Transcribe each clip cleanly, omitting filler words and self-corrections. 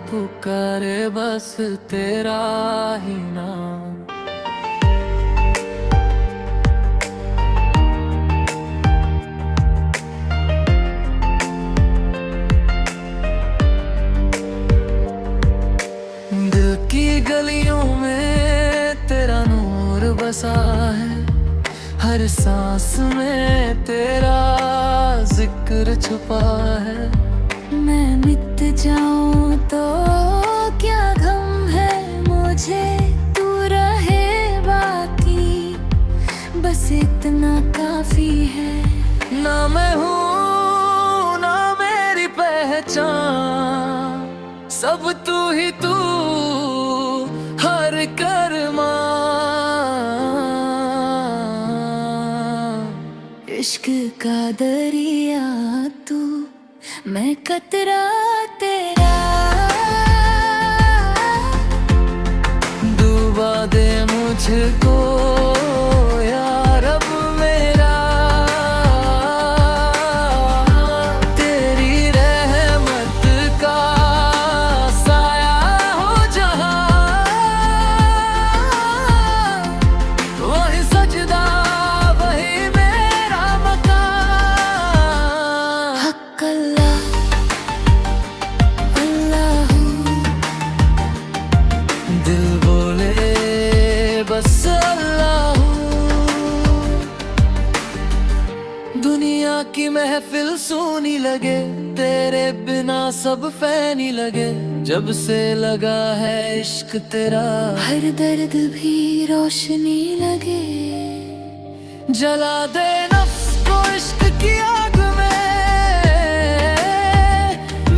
पुकारे बस तेरा ही नाम। दिल की गलियों में तेरा नूर बसा है, हर सांस में तेरा जिक्र छुपा है। मैं मिट जाऊं तो क्या गम है मुझे, तू रहे बाकी बस इतना काफी है। ना मैं हूँ ना मेरी पहचान, सब तू ही तू हर कर्मा। इश्क का दरिया तू, मैं कतरा तेरा। डूबा दे मुझको यार अब मेरा, तेरी रहमत का साया हो जहां, वही सजदा वही मेरा मकान। हक अल्लाह अल्लाह, दिल बोले बस अल्लाह। दुनिया की महफिल सुनी लगे, तेरे बिना सब फैनी लगे। जब से लगा है इश्क तेरा, हर दर्द भी रोशनी लगे। जला दे नफ्स को इश्क की आग में,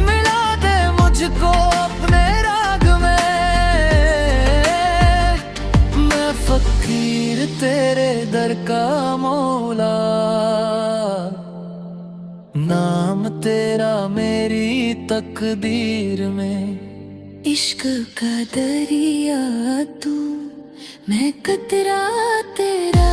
मिला दे मुझको अपने राग में। मैं फकीर तेरे दर का मौला, नाम तेरा मेरी तकदीर में। इश्क का दरिया तू, मैं कतरा तेरा।